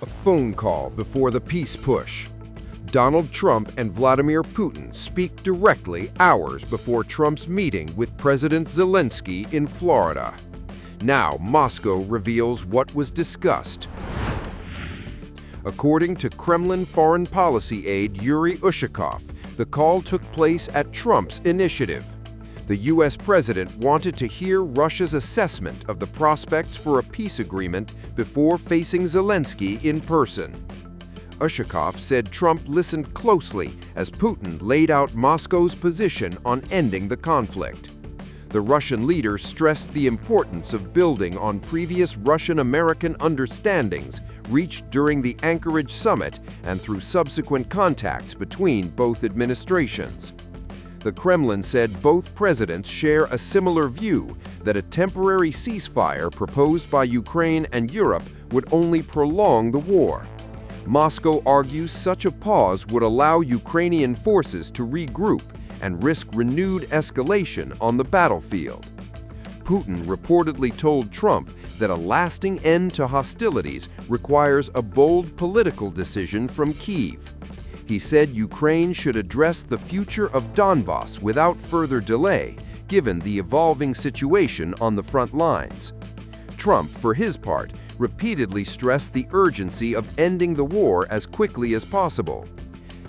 A phone call before the peace push. Donald Trump and Vladimir Putin speak directly hours before Trump's meeting with President Zelensky in Florida. Now Moscow reveals what was discussed. According to Kremlin foreign policy aide Yuri Ushakov, the call took place at Trump's initiative. The U.S. president wanted to hear Russia's assessment of the prospects for a peace agreement before facing Zelensky in person. Ushakov said Trump listened closely as Putin laid out Moscow's position on ending the conflict. The Russian leader stressed the importance of building on previous Russian-American understandings reached during the Anchorage summit and through subsequent contacts between both administrations. The Kremlin said both presidents share a similar view that a temporary ceasefire proposed by Ukraine and Europe would only prolong the war. Moscow argues such a pause would allow Ukrainian forces to regroup and risk renewed escalation on the battlefield. Putin reportedly told Trump that a lasting end to hostilities requires a bold political decision from Kyiv. He said Ukraine should address the future of Donbas without further delay, given the evolving situation on the front lines. Trump, for his part, repeatedly stressed the urgency of ending the war as quickly as possible.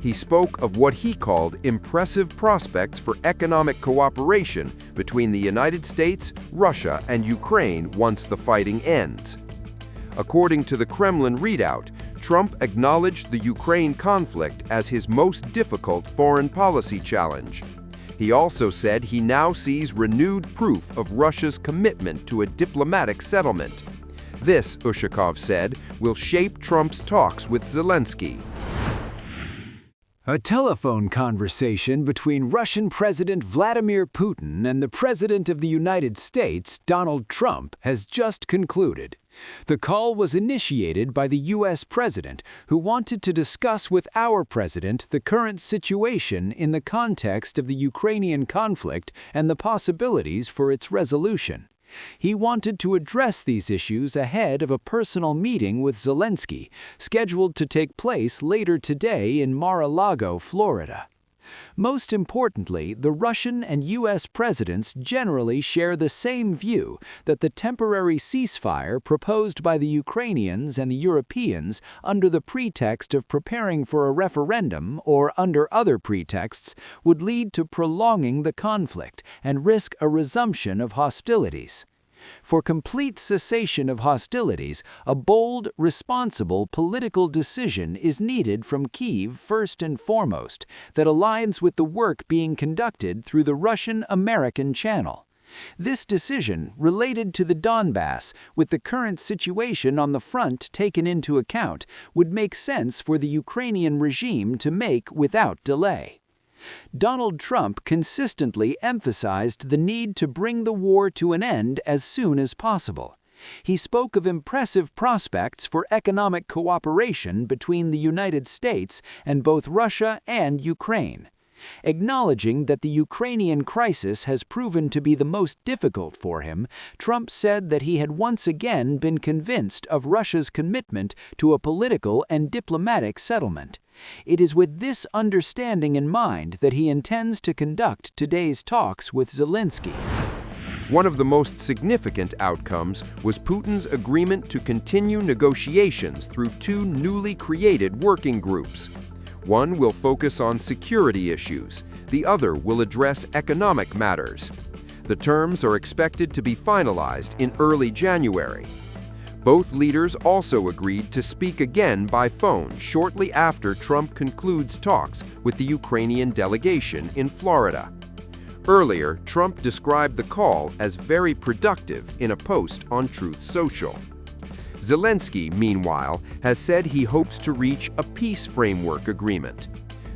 He spoke of what he called impressive prospects for economic cooperation between the United States, Russia, and Ukraine once the fighting ends. According to the Kremlin readout, Trump acknowledged the Ukraine conflict as his most difficult foreign policy challenge. He also said he now sees renewed proof of Russia's commitment to a diplomatic settlement. This, Ushakov said, will shape Trump's talks with Zelensky. A telephone conversation between Russian President Vladimir Putin and the President of the United States, Donald Trump, has just concluded. The call was initiated by the U.S. President, who wanted to discuss with our President the current situation in the context of the Ukrainian conflict and the possibilities for its resolution. He wanted to address these issues ahead of a personal meeting with Zelensky, scheduled to take place later today in Mar-a-Lago, Florida. Most importantly, the Russian and U.S. presidents generally share the same view that the temporary ceasefire proposed by the Ukrainians and the Europeans under the pretext of preparing for a referendum or under other pretexts would lead to prolonging the conflict and risk a resumption of hostilities. For complete cessation of hostilities, a bold, responsible political decision is needed from Kyiv first and foremost that aligns with the work being conducted through the Russian-American channel. This decision, related to the Donbas, with the current situation on the front taken into account, would make sense for the Ukrainian regime to make without delay. Donald Trump consistently emphasized the need to bring the war to an end as soon as possible. He spoke of impressive prospects for economic cooperation between the United States and both Russia and Ukraine. Acknowledging that the Ukrainian crisis has proven to be the most difficult for him, Trump said that he had once again been convinced of Russia's commitment to a political and diplomatic settlement. It is with this understanding in mind that he intends to conduct today's talks with Zelensky. One of the most significant outcomes was Putin's agreement to continue negotiations through two newly created working groups. One will focus on security issues, the other will address economic matters. The terms are expected to be finalized in early January. Both leaders also agreed to speak again by phone shortly after Trump concludes talks with the Ukrainian delegation in Florida. Earlier, Trump described the call as very productive in a post on Truth Social. Zelensky, meanwhile, has said he hopes to reach a peace framework agreement.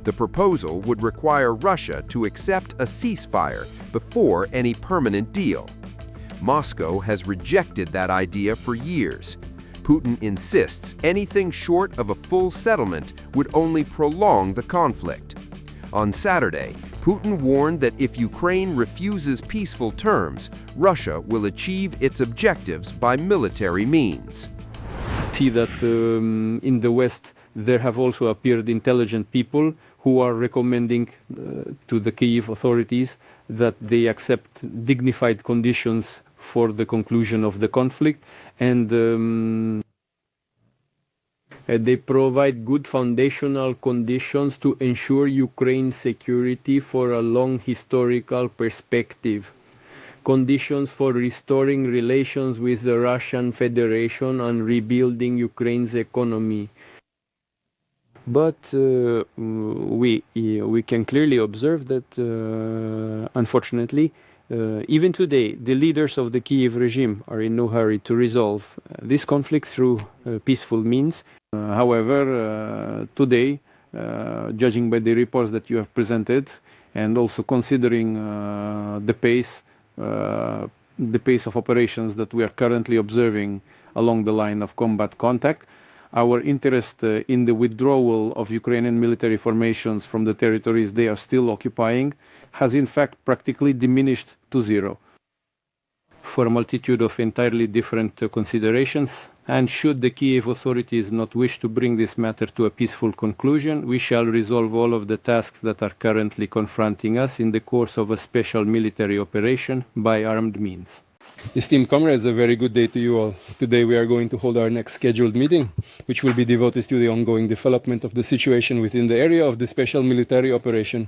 The proposal would require Russia to accept a ceasefire before any permanent deal. Moscow has rejected that idea for years. Putin insists anything short of a full settlement would only prolong the conflict. On Saturday, Putin warned that if Ukraine refuses peaceful terms, Russia will achieve its objectives by military means. see that in the West there have also appeared intelligent people who are recommending to the Kyiv authorities that they accept dignified conditions for the conclusion of the conflict, and they provide good foundational conditions to ensure Ukraine's security for a long historical perspective. Conditions for restoring relations with the Russian Federation and rebuilding Ukraine's economy. But we can clearly observe that, unfortunately, even today, the leaders of the Kyiv regime are in no hurry to resolve this conflict through peaceful means. However, today, judging by the reports that you have presented, and also considering the pace of operations that we are currently observing along the line of combat contact, our interest in the withdrawal of Ukrainian military formations from the territories they are still occupying has in fact practically diminished to zero, for a multitude of entirely different considerations. And should the Kyiv authorities not wish to bring this matter to a peaceful conclusion, we shall resolve all of the tasks that are currently confronting us in the course of a special military operation by armed means. Esteemed comrades, a very good day to you all. Today we are going to hold our next scheduled meeting, which will be devoted to the ongoing development of the situation within the area of the special military operation.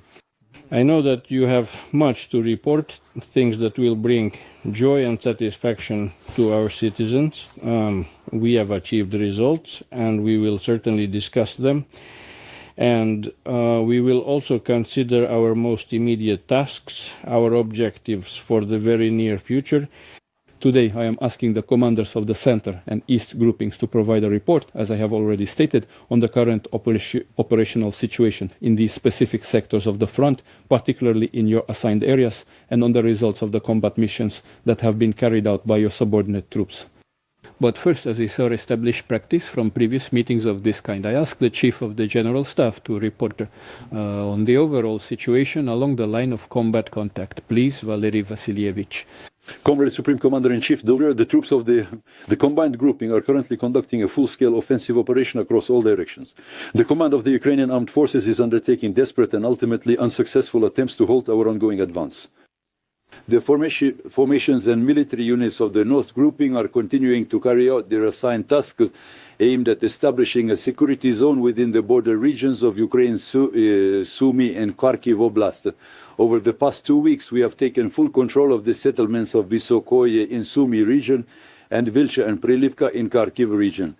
I know that you have much to report, things that will bring joy and satisfaction to our citizens. We have achieved results, and we will certainly discuss them. And we will also consider our most immediate tasks, our objectives for the very near future. Today, I am asking the commanders of the Center and East groupings to provide a report, as I have already stated, on the current operational situation in these specific sectors of the front, particularly in your assigned areas, and on the results of the combat missions that have been carried out by your subordinate troops. But first, as is our established practice from previous meetings of this kind, I ask the Chief of the General Staff to report on the overall situation along the line of combat contact. Please, Valery Vasilievich. Comrade Supreme Commander-in-Chief, the troops of the combined grouping are currently conducting a full-scale offensive operation across all directions. The command of the Ukrainian armed forces is undertaking desperate and ultimately unsuccessful attempts to halt our ongoing advance. The formations and military units of the North grouping are continuing to carry out their assigned tasks aimed at establishing a security zone within the border regions of Ukraine's Sumy and Kharkiv Oblast. Over the past 2 weeks, we have taken full control of the settlements of Vysokoye in Sumy region and Vilcha and Prilipka in Kharkiv region.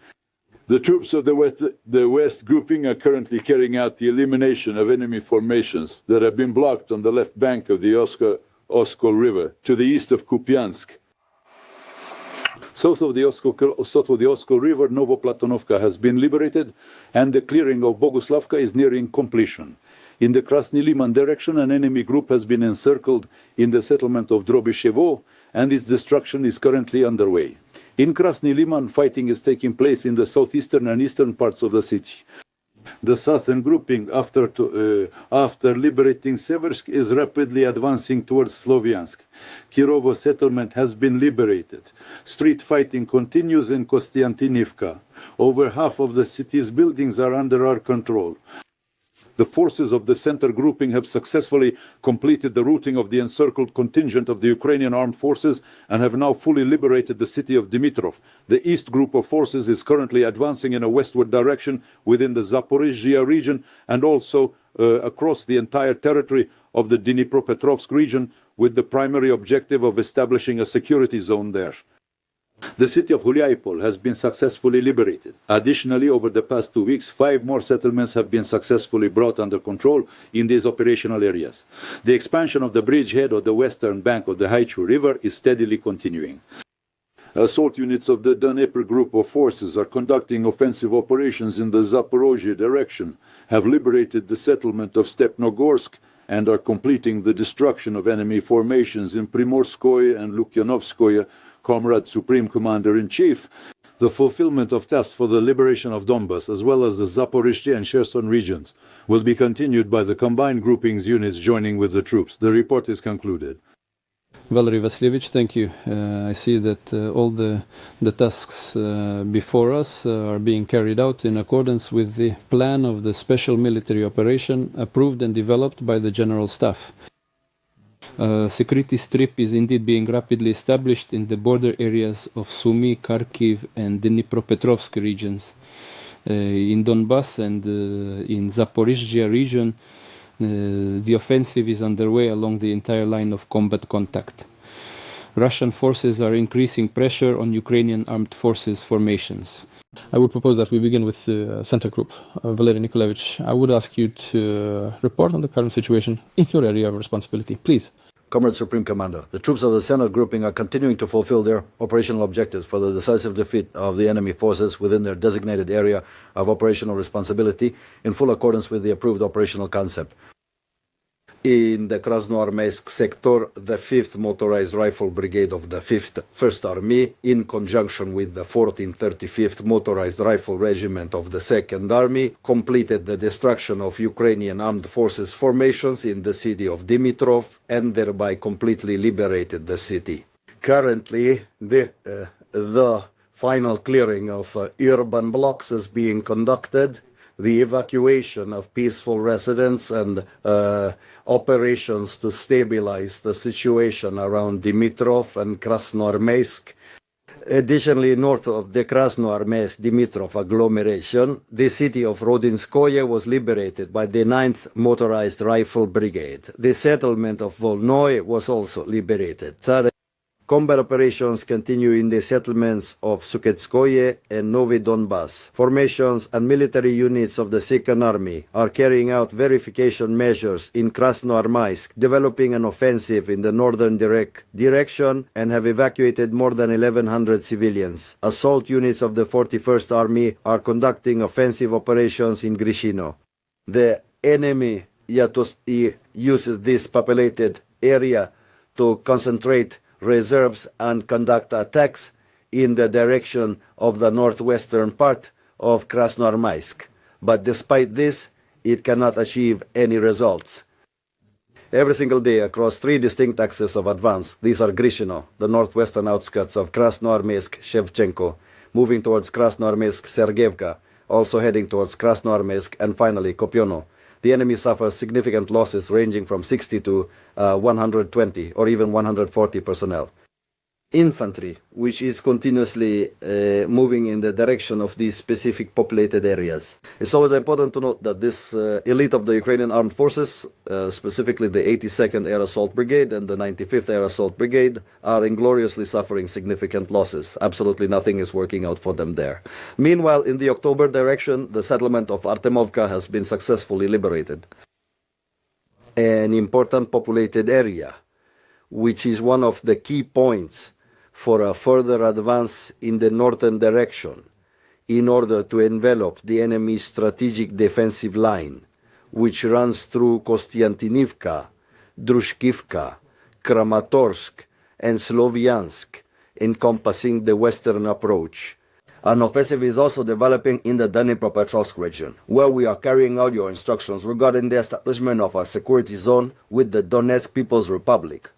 The troops of the West grouping are currently carrying out the elimination of enemy formations that have been blocked on the left bank of the Oskol River, to the east of Kupiansk. South of the Oskol River, Novoplatonovka has been liberated, and the clearing of Boguslavka is nearing completion. In the Krasny Liman direction, an enemy group has been encircled in the settlement of Drobyshevo, and its destruction is currently underway. In Krasny Liman, fighting is taking place in the southeastern and eastern parts of the city. The southern grouping, after liberating Seversk, is rapidly advancing towards Sloviansk. Kirovo settlement has been liberated. Street fighting continues in Kostiantynivka. Over half of the city's buildings are under our control. The forces of the center grouping have successfully completed the routing of the encircled contingent of the Ukrainian armed forces and have now fully liberated the city of Dimitrov. The east group of forces is currently advancing in a westward direction within the Zaporizhzhia region and also across the entire territory of the Dnipropetrovsk region, with the primary objective of establishing a security zone there. The city of Huliaipol has been successfully liberated. Additionally, over the past 2 weeks, 5 more settlements have been successfully brought under control in these operational areas. The expansion of the bridgehead of the western bank of the Haichu River is steadily continuing. Assault units of the Dnieper group of forces are conducting offensive operations in the Zaporizhzhia direction, have liberated the settlement of Stepnogorsk, and are completing the destruction of enemy formations in Primorskoye and Lukyanovskoye. Comrade Supreme Commander-in-Chief, the fulfillment of tasks for the liberation of Donbas, as well as the Zaporizhzhia and Kherson regions, will be continued by the combined groupings units joining with the troops. The report is concluded. Valery Vasilyevich, thank you. I see that all the tasks before us are being carried out in accordance with the plan of the special military operation approved and developed by the General Staff. Security strip is indeed being rapidly established in the border areas of Sumy, Kharkiv and Dnipropetrovsk regions. In Donbass and in Zaporizhzhia region, the offensive is underway along the entire line of combat contact. Russian forces are increasing pressure on Ukrainian armed forces formations. I would propose that we begin with the center group. Valery Nikolaevich, I would ask you to report on the current situation in your area of responsibility, please. Comrade Supreme Commander, the troops of the center grouping are continuing to fulfill their operational objectives for the decisive defeat of the enemy forces within their designated area of operational responsibility in full accordance with the approved operational concept. In the Krasnoarmeysk sector, the 5th Motorized Rifle Brigade of the 5th First Army, in conjunction with the 1435th Motorized Rifle Regiment of the 2nd Army, completed the destruction of Ukrainian armed forces formations in the city of Dimitrov and thereby completely liberated the city. Currently, the final clearing of urban blocks is being conducted. The evacuation of peaceful residents and operations to stabilize the situation around Dimitrov and Krasnoarmeysk. Additionally, north of the Krasnoarmeysk-Dimitrov agglomeration, the city of Rodinskoye was liberated by the 9th Motorized Rifle Brigade. The settlement of Volnoy was also liberated. Combat operations continue in the settlements of Suketskoye and Novy Donbass. Formations and military units of the 2nd Army are carrying out verification measures in Krasnoarmeysk, developing an offensive in the northern direction, and have evacuated more than 1,100 civilians. Assault units of the 41st Army are conducting offensive operations in Grishino. The enemy uses this populated area to concentrate reserves and conduct attacks in the direction of the northwestern part of Krasnoarmeysk. But despite this, it cannot achieve any results. Every single day across 3 distinct axes of advance, these are Grishino, the northwestern outskirts of Krasnoarmeysk, Shevchenko, moving towards Krasnoarmeysk, Sergeyevka, also heading towards Krasnoarmeysk, and finally Kopyono. The enemy suffers significant losses ranging from 60 to 120 or even 140 personnel. Infantry, which is continuously moving in the direction of these specific populated areas. It's always important to note that this elite of the Ukrainian armed forces, specifically the 82nd Air Assault Brigade and the 95th Air Assault Brigade, are ingloriously suffering significant losses. Absolutely nothing is working out for them there. Meanwhile, in the October direction, the settlement of Artemovka has been successfully liberated. An important populated area, which is one of the key points for a further advance in the northern direction in order to envelop the enemy's strategic defensive line, which runs through Kostiantynivka, Drushkivka, Kramatorsk, and Sloviansk, encompassing the western approach. An offensive is also developing in the Dnipropetrovsk region, where we are carrying out your instructions regarding the establishment of a security zone with the Donetsk People's Republic.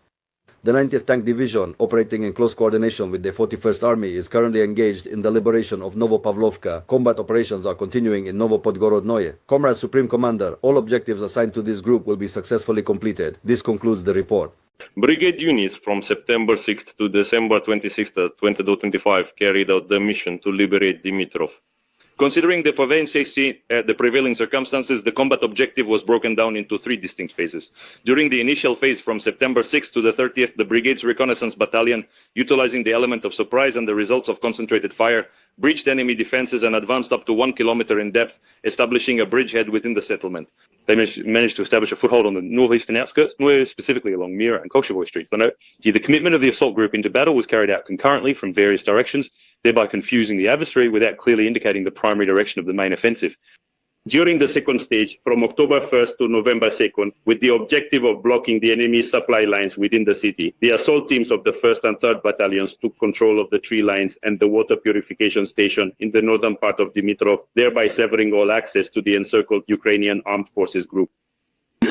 The 90th Tank Division, operating in close coordination with the 41st Army, is currently engaged in the liberation of Novopavlovka. Combat operations are continuing in Novopodgorodnoye. Comrade Supreme Commander, all objectives assigned to this group will be successfully completed. This concludes the report. Brigade units from September 6th to December 26th, 2025 carried out the mission to liberate Dimitrov. Considering the prevailing circumstances, the combat objective was broken down into 3 distinct phases. During the initial phase from September 6th to the 30th, the brigade's reconnaissance battalion, utilizing the element of surprise and the results of concentrated fire, breached enemy defenses and advanced up to 1 kilometer in depth, establishing a bridgehead within the settlement. They managed to establish a foothold on the northeastern outskirts, more specifically along Mira and Koshevoy streets. The commitment of the assault group into battle was carried out concurrently from various directions, thereby confusing the adversary without clearly indicating the primary direction of the main offensive. During the second stage, from October 1st to November 2nd, with the objective of blocking the enemy's supply lines within the city, the assault teams of the 1st and 3rd battalions took control of the tree lines and the water purification station in the northern part of Dimitrov, thereby severing all access to the encircled Ukrainian armed forces group.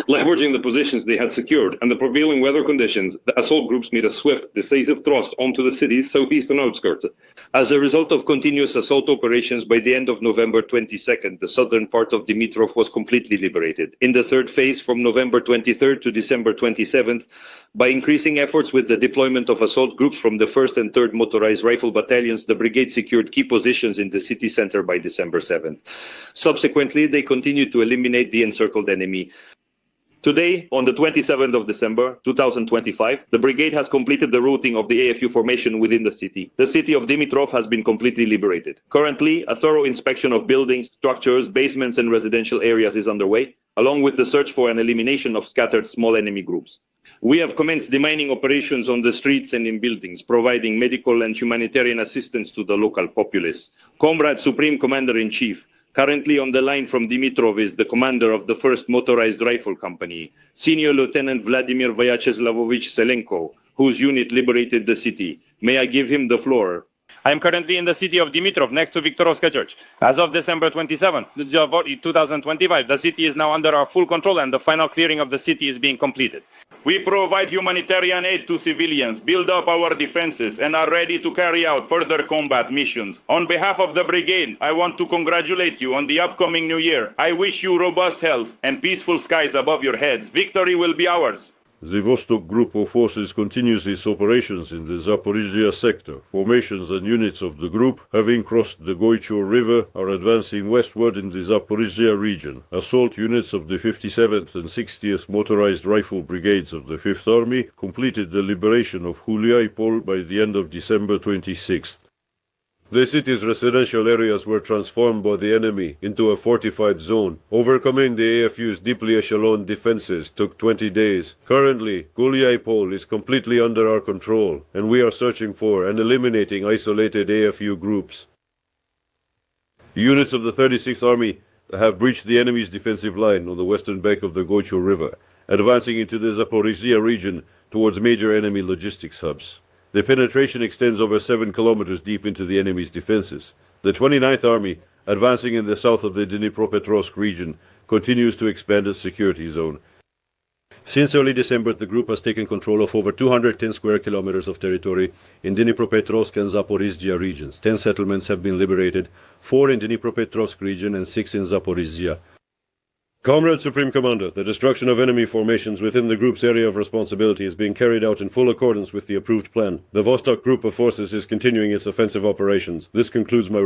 Leveraging the positions they had secured and the prevailing weather conditions, the assault groups made a swift, decisive thrust onto the city's southeastern outskirts. As a result of continuous assault operations, by the end of November 22nd, the southern part of Dimitrov was completely liberated. In the third phase, from November 23rd to December 27th, by increasing efforts with the deployment of assault groups from the 1st and 3rd Motorized Rifle Battalions, the brigade secured key positions in the city center by December 7th. Subsequently, they continued to eliminate the encircled enemy. Today, on the 27th of December 2025, the brigade has completed the routing of the AFU formation within the city. The city of Dimitrov has been completely liberated. Currently, a thorough inspection of buildings, structures, basements, and residential areas is underway, along with the search for an elimination of scattered small enemy groups. We have commenced demining operations on the streets and in buildings, providing medical and humanitarian assistance to the local populace. Comrade Supreme Commander-in-Chief, currently on the line from Dimitrov is the commander of the 1st Motorized Rifle Company, Senior Lieutenant Vladimir Vyacheslavovich Zelenko, whose unit liberated the city. May I give him the floor? I am currently in the city of Dimitrov, next to Viktorovska Church. As of December 27, 2025, the city is now under our full control and the final clearing of the city is being completed. We provide humanitarian aid to civilians, build up our defenses, and are ready to carry out further combat missions. On behalf of the brigade, I want to congratulate you on the upcoming new year. I wish you robust health and peaceful skies above your heads. Victory will be ours. The Vostok Group of Forces continues its operations in the Zaporizhzhia sector. Formations and units of the group, having crossed the Goycho River, are advancing westward in the Zaporizhzhia region. Assault units of the 57th and 60th Motorized Rifle Brigades of the 5th Army completed the liberation of Huliaipol by the end of December 26th. The city's residential areas were transformed by the enemy into a fortified zone. Overcoming the AFU's deeply echeloned defenses took 20 days. Currently, Guliaipol is completely under our control, and we are searching for and eliminating isolated AFU groups. Units of the 36th Army have breached the enemy's defensive line on the western bank of the Goycho River, advancing into the Zaporizhzhia region towards major enemy logistics hubs. The penetration extends over 7 kilometers deep into the enemy's defenses. The 29th Army, advancing in the south of the Dnipropetrovsk region, continues to expand its security zone. Since early December, the group has taken control of over 210 square kilometers of territory in Dnipropetrovsk and Zaporizhzhia regions. 10 settlements have been liberated, 4 in Dnipropetrovsk region and 6 in Zaporizhzhia. Comrade Supreme Commander, the destruction of enemy formations within the group's area of responsibility is being carried out in full accordance with the approved plan. The Vostok Group of Forces is continuing its offensive operations. This concludes my